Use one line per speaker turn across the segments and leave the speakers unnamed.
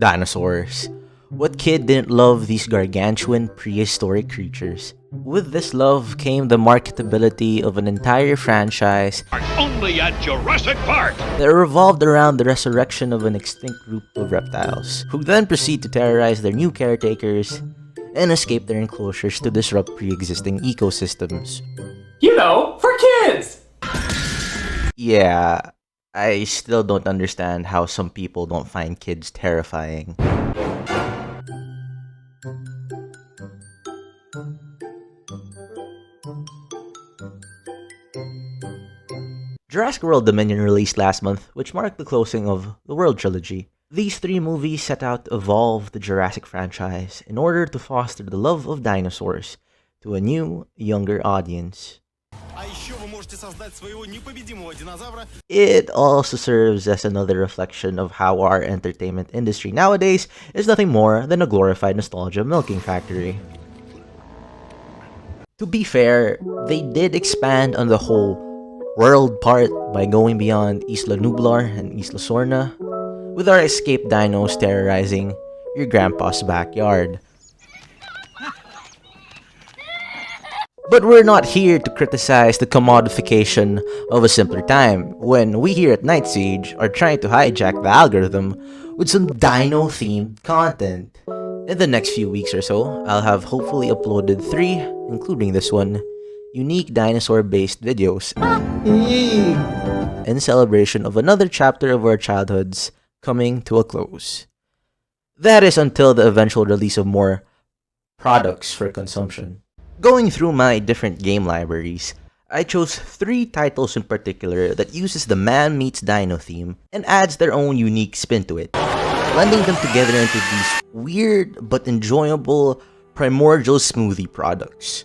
Dinosaurs. What kid didn't love these gargantuan prehistoric creatures? With this love came the marketability of an entire franchise
only at Jurassic Park
that revolved around the resurrection of an extinct group of reptiles, who then proceed to terrorize their new caretakers and escape their enclosures to disrupt pre-existing ecosystems.
You know, for kids!
Yeah, I still don't understand how some people don't find kids terrifying. Jurassic World Dominion released last month, which marked the closing of the World Trilogy. These three movies set out to evolve the Jurassic franchise in order to foster the love of dinosaurs to a new, younger audience. It also serves as another reflection of how our entertainment industry nowadays is nothing more than a glorified nostalgia milking factory. To be fair, they did expand on the whole world part by going beyond Isla Nublar and Isla Sorna, with our escaped dinos terrorizing your grandpa's backyard. But we're not here to criticize the commodification of a simpler time, when we here at Nytesiege are trying to hijack the algorithm with some dino-themed content. In the next few weeks or so, I'll have hopefully uploaded 3, including this one, unique dinosaur-based videos in celebration of another chapter of our childhoods coming to a close. That is until the eventual release of more products for consumption. Going through my different game libraries, I chose 3 titles in particular that uses the man meets dino theme and adds their own unique spin to it, blending them together into these weird but enjoyable primordial smoothie products.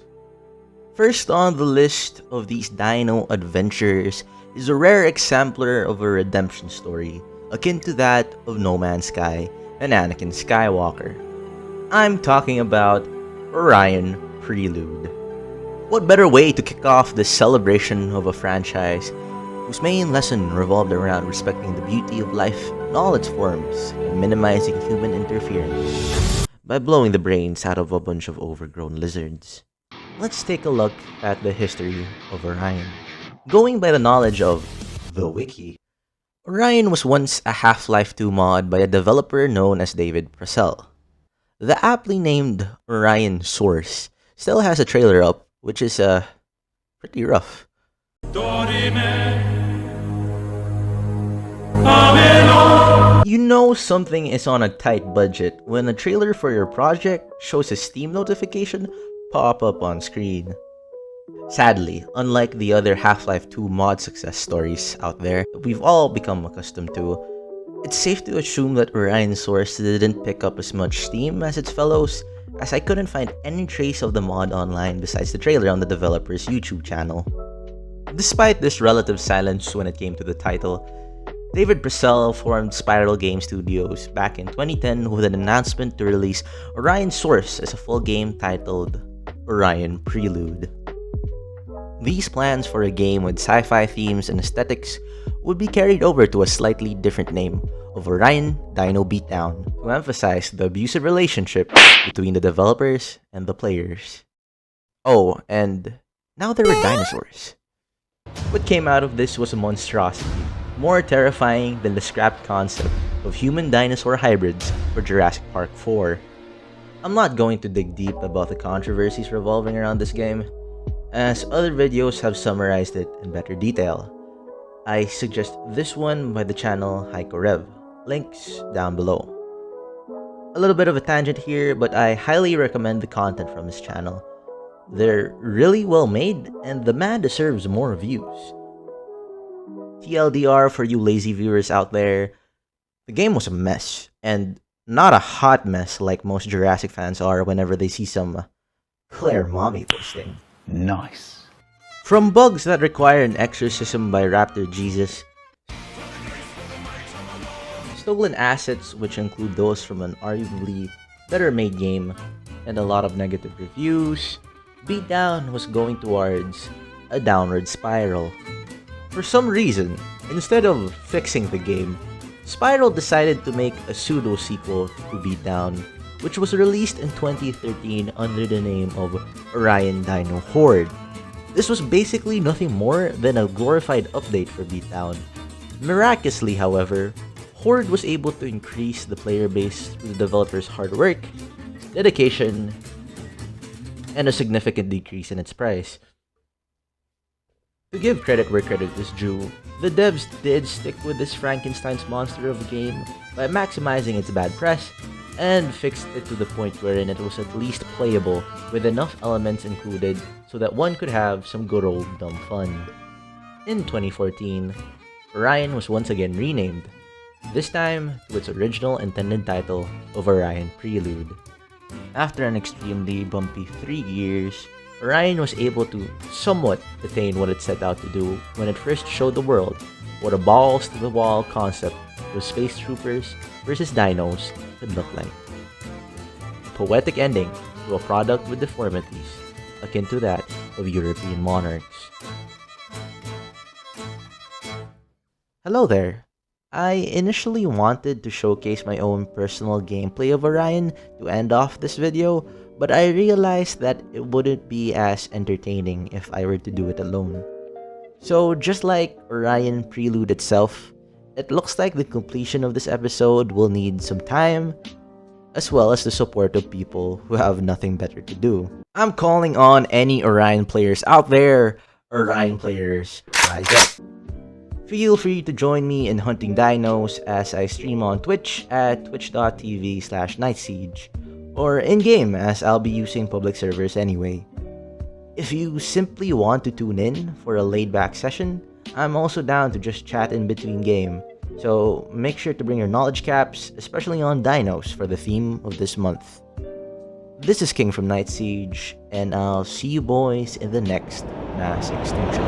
First on the list of these dino adventures is a rare exemplar of a redemption story, akin to that of No Man's Sky and Anakin Skywalker. I'm talking about Orion Prelude. What better way to kick off this celebration of a franchise whose main lesson revolved around respecting the beauty of life in all its forms and minimizing human interference by blowing the brains out of a bunch of overgrown lizards. Let's take a look at the history of Orion. Going by the knowledge of the wiki, Orion was once a Half-Life 2 mod by a developer known as David Purcell. The aptly named Orion Source still has a trailer up, which is pretty rough. You know something is on a tight budget when a trailer for your project shows a Steam notification pop up on screen. Sadly, unlike the other Half-Life 2 mod success stories out there that we've all become accustomed to, it's safe to assume that Orion Source didn't pick up as much steam as its fellows, as I couldn't find any trace of the mod online besides the trailer on the developer's YouTube channel. Despite this relative silence when it came to the title, David Purcell formed Spiral Game Studios back in 2010 with an announcement to release Orion Source as a full game titled Orion Prelude. These plans for a game with sci-fi themes and aesthetics would be carried over to a slightly different name of Orion Dino Beatdown to emphasize the abusive relationship between the developers and the players. Oh, and now there were dinosaurs. What came out of this was a monstrosity, more terrifying than the scrapped concept of human-dinosaur hybrids for Jurassic Park 4. I'm not going to dig deep about the controversies revolving around this game, as other videos have summarized it in better detail. I suggest this one by the channel HycoRev, links down below. A little bit of a tangent here, but I highly recommend the content from his channel. They're really well made, and the man deserves more views. TLDR for you lazy viewers out there, the game was a mess, and not a hot mess like most Jurassic fans are whenever they see some Claire mommy posting.
Nice.
From bugs that require an exorcism by Raptor Jesus, stolen assets which include those from an arguably better made game, and a lot of negative reviews, Beatdown was going towards a downward spiral. For some reason, instead of fixing the game, Spiral decided to make a pseudo-sequel to Beatdown, which was released in 2013 under the name of Orion Dino Horde. This was basically nothing more than a glorified update for Beatdown. Miraculously, however, Horde was able to increase the player base through the developer's hard work, dedication, and a significant decrease in its price. To give credit where credit is due, the devs did stick with this Frankenstein's monster of a game by maximizing its bad press, and fixed it to the point wherein it was at least playable with enough elements included so that one could have some good old dumb fun. In 2014, Orion was once again renamed, this time to its original intended title of Orion Prelude. After an extremely bumpy 3 years, Orion was able to somewhat attain what it set out to do when it first showed the world what a balls-to-the-wall concept of Space Troopers versus Dinos could look like. A poetic ending to a product with deformities akin to that of European monarchs. Hello there! I initially wanted to showcase my own personal gameplay of Orion to end off this video, but I realized that it wouldn't be as entertaining if I were to do it alone. So just like Orion Prelude itself, it looks like the completion of this episode will need some time, as well as the support of people who have nothing better to do. I'm calling on any Orion players out there. Orion players, rise up. Feel free to join me in hunting dinos as I stream on Twitch at twitch.tv/Nytesiege, or in-game as I'll be using public servers anyway. If you simply want to tune in for a laid-back session, I'm also down to just chat in between game, so make sure to bring your knowledge caps, especially on dinos for the theme of this month. This is King from Nytesiege, and I'll see you boys in the next Mass Extinction.